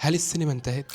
هل السينما انتهت؟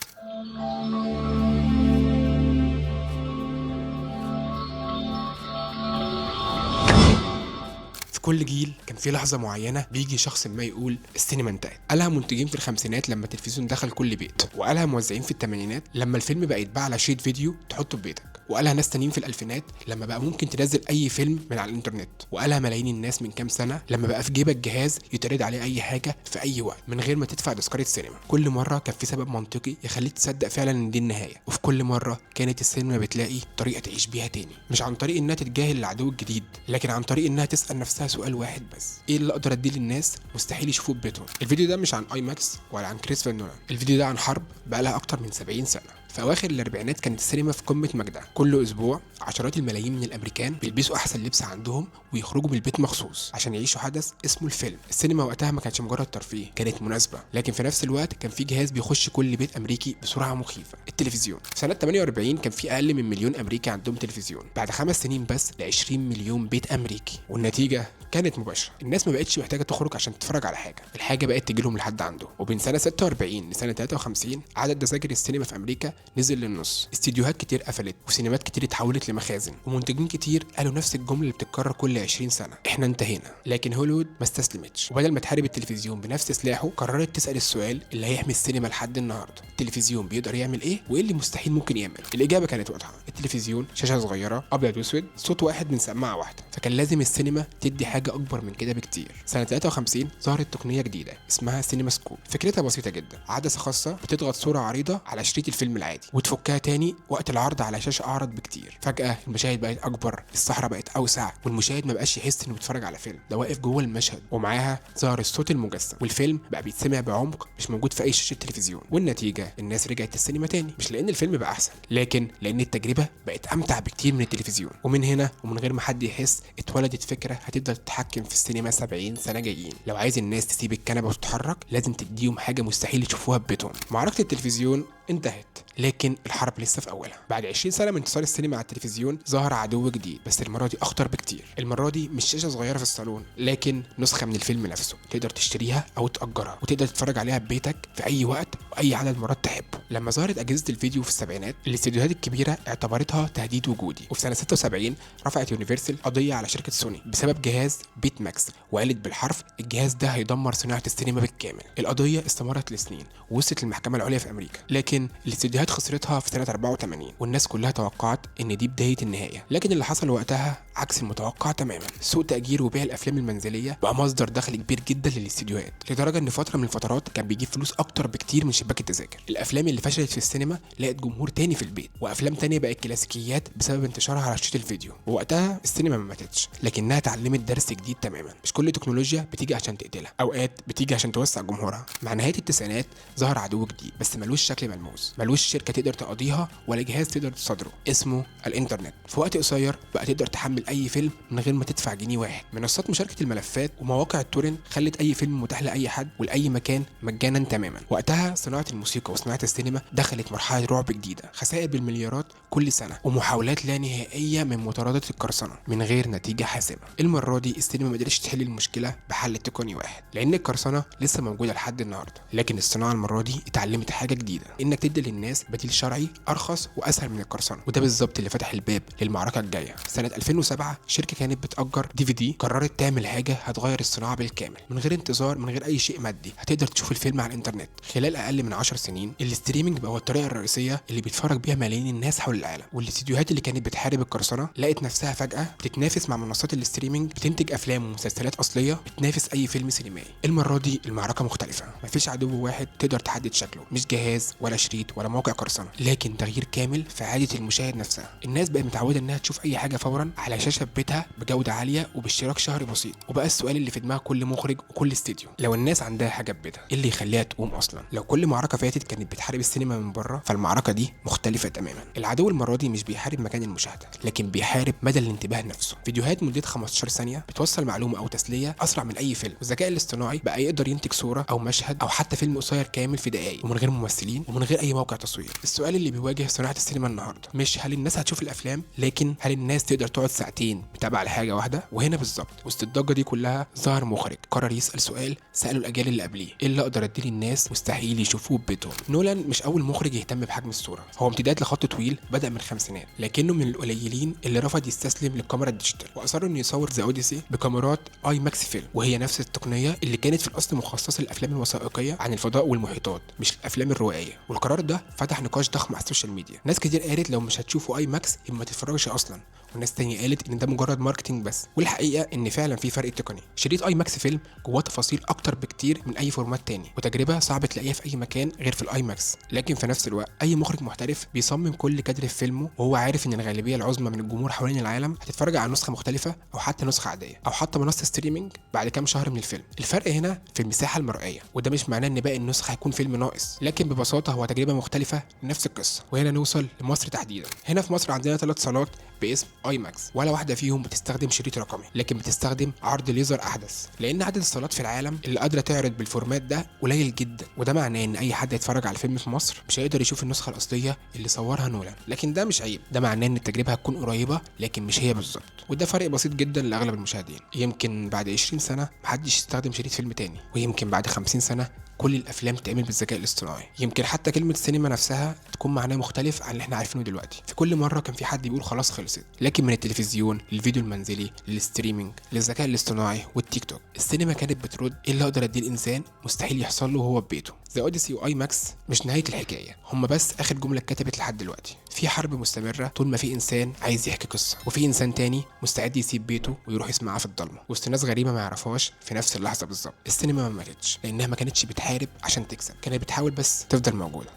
في كل جيل كان في لحظة معينة بيجي شخص ما يقول السينما انتهت. قالها منتجين في الخمسينات لما التلفزيون دخل كل بيت، وقالها موزعين في الثمانينات لما الفيلم بقى يتباع على شريط فيديو تحطه في بيتك، وقالها ناس تانيين في الألفينات لما بقى ممكن تنزل أي فيلم من على الإنترنت، وقالها ملايين الناس من كام سنة لما بقى في جيبك جهاز يتعرض عليه أي حاجة في أي وقت من غير ما تدفع تذكرة سينما. كل مرة كان في سبب منطقي يخليك تصدق فعلا إن دي النهاية، وفي كل مرة كانت السينما بتلاقي طريقة تعيش بيها تاني، مش عن طريق إنها تتجاهل العدو الجديد، لكن عن طريق إنها تسأل نفسها سؤال واحد بس: إيه اللي أقدر أديه للناس مستحيل يشوفوه في بيتهم؟ الفيديو ده مش عن آي ماكس ولا عن كريستوفر نولان، الفيديو ده عن حرب بقى لها أكتر من 70 سنة. في أواخر الأربعينات كانت السينما في قمة مجدها، كل أسبوع عشرات الملايين من الأمريكان بيلبسوا أحسن لبس عندهم ويخرجوا من البيت مخصوص عشان يعيشوا حدث اسمه الفيلم. السينما وقتها ما كانتش مجرد ترفيه، كانت مناسبة، لكن في نفس الوقت كان في جهاز بيخش كل بيت أمريكي بسرعة مخيفة: التلفزيون. في سنة 48 كان في أقل من مليون أمريكي عندهم تلفزيون، بعد 5 سنين بس ل 20 مليون بيت أمريكي، والنتيجة كانت مباشرة. الناس ما بقتش محتاجة تخرج عشان تتفرج على حاجة، الحاجة بقت تجيلهم لحد عنده. وبين سنة 46 لسنة 53 عدد تذاكر السينما في أمريكا نزل للنص، استديوهات كتير قفلت وسينمات كتير اتحولت لمخازن، ومنتجين كتير قالوا نفس الجملة اللي بتتكرر كل 20 سنة: احنا انتهينا. لكن هوليوود ما استسلمتش، وبدل ما تحارب التلفزيون بنفس سلاحه قررت تسأل السؤال اللي هيحمي السينما لحد النهارده: التلفزيون بيقدر يعمل ايه وايه اللي مستحيل ممكن يعمل؟ الإجابة كانت واضحة: التلفزيون شاشة صغيرة أبيض وأسود، صوت واحد من سماعة واحدة، فكان لازم السينما تدي حاجة أكبر من كده بكتير. سنة 53 ظهرت تقنية جديدة اسمها سينما سكوب. فكرتها بسيطة جدا: عدسة خاصة بتضغط صورة عريضة على شريط الفيلم العادي وتفكها تاني وقت العرض على شاشة أعرض بكتير. فجأة المشاهد بقت أكبر، الصحراء بقت أوسع، والمشاهد ما بقاش يحس إنه بيتفرج على فيلم، ده واقف جوه المشهد. ومعاها ظهر الصوت المجسم، والفيلم بقى بيتسمع بعمق مش موجود في أي شاشة تلفزيون. والنتيجة الناس رجعت السينما تاني، مش لأن الفيلم بقى أحسن، لكن لأن التجربة بقت أمتع بكتير من التلفزيون. ومن هنا ومن غير ما حد يحس اتولدت فكرة هتفضل تتحكم في السينما 70 سنة جايين: لو عايز الناس تسيب الكنبة وتتحرك لازم تديهم حاجة مستحيل يشوفوها في بيتهم. معركة التلفزيون انتهت، لكن الحرب لسه في اولها. بعد 20 سنه من انتصار السينما على التلفزيون ظهر عدو جديد، بس المره دي اخطر بكتير. المره دي مش شاشه صغيره في الصالون، لكن نسخه من الفيلم نفسه تقدر تشتريها او تاجرها، وتقدر تتفرج عليها ببيتك في اي وقت واي عدد مرات تحبه. لما ظهرت اجهزه الفيديو في السبعينات الاستديوهات الكبيره اعتبرتها تهديد وجودي، وفي سنه 76 رفعت يونيفرسال قضيه على شركه سوني بسبب جهاز بيت ماكس، وقالت بالحرف الجهاز ده هيدمر صناعه السينما بالكامل. القضيه استمرت لسنين ووصلت للمحكمه العليا في امريكا، لكن الاستديوهات خسرتها في سنة 84، والناس كلها توقعت ان دي بداية النهاية. لكن اللي حصل وقتها عكس المتوقع تماما: سوق تأجير وبيع الافلام المنزلية بقى مصدر دخل كبير جدا للاستديوهات، لدرجة ان فترة من الفترات كان بيجيب فلوس اكتر بكتير من شباك التذاكر. الافلام اللي فشلت في السينما لقت جمهور تاني في البيت، وافلام تانية بقت كلاسيكيات بسبب انتشارها على شاشة الفيديو. ووقتها السينما ما ماتتش، لكنها اتعلمت درس جديد تماما: مش كل تكنولوجيا بتيجي عشان تقتلها، اوقات بتيجي عشان توسع جمهورها. مع نهاية التسعينات ظهر عدو جديد، بس ملوش شكل ملموس، ملوش شركة تقدر تقاضيها ولا جهاز تقدر تصدره، اسمه الانترنت. في وقت قصير بقى تقدر تحمل اي فيلم من غير ما تدفع جنيه واحد. منصات مشاركه الملفات ومواقع التورنت خلت اي فيلم متاح لاي حد ولاي مكان مجانا تماما. وقتها صناعه الموسيقى وصناعه السينما دخلت مرحله رعب جديده: خسائر بالمليارات كل سنه، ومحاولات لا نهائيه من مطاردة القرصنه من غير نتيجه حاسمه. المره دي السينما ما قدرتش تحل المشكله بحل تقني واحد، لان القرصنه لسه موجوده لحد النهارده، لكن الصناعه المره دي اتعلمت حاجه جديده: انك تدي للناس بديل شرعي ارخص واسهل من القرصنه. وده بالظبط اللي فتح الباب للمعركه الجايه. سنه 2007 شركه كانت بتأجر DVD قررت تعمل حاجه هتغير الصناعه بالكامل، من غير انتظار، من غير اي شيء مادي. هتقدر تشوف الفيلم على الانترنت خلال اقل من 10 سنين. الاستريمنج بقى هو الطريقه الرئيسيه اللي بيتفرج بيها ملايين الناس حول العالم، والاستديوهات اللي كانت بتحارب القرصنه لقت نفسها فجاه بتتنافس مع منصات الاستريمنج، بتنتج افلام ومسلسلات اصليه بتنافس اي فيلم سينمائي. المره دي المعركه مختلفه، مفيش عدو واحد تقدر تحدد شكله، مش جهاز ولا شريط ولا موقع قرصنه، لكن تغيير كامل في عاده المشاهد نفسها. الناس بقت متعوده انها تشوف اي حاجه فورا على شاشه في بيتها بجوده عاليه وباشتراك شهري بسيط. وبقى السؤال اللي في دماغ كل مخرج وكل استديو: لو الناس عندها حاجه في بيتها ايه اللي يخليها تقوم اصلا؟ لو كل معركه فاتت كانت بتحارب السينما من بره، فالمعركه دي مختلفه تماما. العدو المره دي مش بيحارب مكان المشاهده، لكن بيحارب مدى الانتباه نفسه. فيديوهات مدتها 15 ثانيه بتوصل معلومه او تسليه اسرع من اي فيلم، والذكاء الاصطناعي بقى يقدر ينتج صوره او مشهد او حتى فيلم قصير كامل في دقائق، ومن غير ممثلين ومن غير اي موقع تصوير. السؤال اللي بيواجه صناعه السينما النهارده مش هل الناس هتشوف الافلام، لكن هل الناس تقدر تقعد ساعتين متابعه لحاجه واحده. وهنا بالظبط وسط الضجه دي كلها ظهر مخرج قرر يسال سؤال ساله الاجيال اللي قبليه: ايه اللي اقدر اديه للناس مستحيل يشوفوه ببيتهم؟ نولان مش اول مخرج يهتم بحجم الصوره، هو امتداد لخط طويل بدا من الخمسينات، لكنه من القليلين اللي رفض يستسلم للكاميرا الديجيتال واصر انه يصور ذا اوديسي بكاميرات اي ماكس فيلم، وهي نفس التقنيه اللي كانت في الاصل مخصصه للافلام الوثائقيه عن الفضاء والمحيطات مش الافلام الروائيه. والقرار ده فتح نقاش ضخم على السوشيال ميديا، ناس كتير قالت لو مش هتشوفوا اي ماكس يبقى ما تتفرجش اصلا، وناس تانية قالت ان ده مجرد ماركتينج بس. والحقيقه ان فعلا في فرق تقني، شريط اي ماكس فيلم جواه تفاصيل اكتر بكتير من اي فورمات تاني، وتجربه صعب تلاقيها في اي مكان غير في الاي ماكس. لكن في نفس الوقت اي مخرج محترف بيصمم كل كادر في فيلمه وهو عارف ان الغالبيه العظمى من الجمهور حوالين العالم هتتفرج على نسخه مختلفه او حتى نسخه عاديه او حتى منصه ستريمينج بعد كام شهر من الفيلم. الفرق هنا في المساحه المرئيه، وده مش معناه ان باقي النسخ هيكون فيلم ناقص، لكن ببساطه هو تجربه مختلفه لنفس القصه. وهنا نوصل لمصر تحديدا. هنا في مصر عندنا 3 صالات باسم اي ماكس، ولا واحده فيهم بتستخدم شريط رقمي لكن بتستخدم عرض ليزر احدث، لان عدد الصالات في العالم اللي قادره تعرض بالفورمات ده قليل جدا. وده معناه ان اي حد يتفرج على الفيلم في مصر مش هيقدر يشوف النسخه الاصليه اللي صورها نولان، لكن ده مش عيب، ده معناه ان التجربه هتكون قريبه لكن مش هي بالظبط. وده فرق بسيط جدا لاغلب المشاهدين. يمكن بعد 20 سنه محدش يستخدم شريط فيلم تاني، ويمكن بعد 50 سنه كل الافلام تعمل بالذكاء الاصطناعي. يمكن حتى كلمه السينما نفسها تكون معناها مختلف عن اللي احنا عارفينه دلوقتي. في كل مره كان في حد بيقول خلاص خلصت، لكن من التلفزيون للفيديو المنزلي للستريمينج للذكاء الاصطناعي والتيك توك، السينما كانت بترد: ايه اللي اقدر اديه الانسان مستحيل يحصل له وهو في بيته. ذا اوديسي واي ماكس مش نهايه الحكايه، هم بس اخر جمله اتكتبت لحد دلوقتي. في حرب مستمره طول ما في انسان عايز يحكي قصه، وفي انسان تاني مستعد يسيب بيته ويروح يسمعها في الضلمه وسط ناس غريبه ما يعرفهاش في نفس اللحظه بالظبط. السينما ما ماتتش لانها ما كانتش بتحارب عشان تكسب، كانت بتحاول بس تفضل موجوده.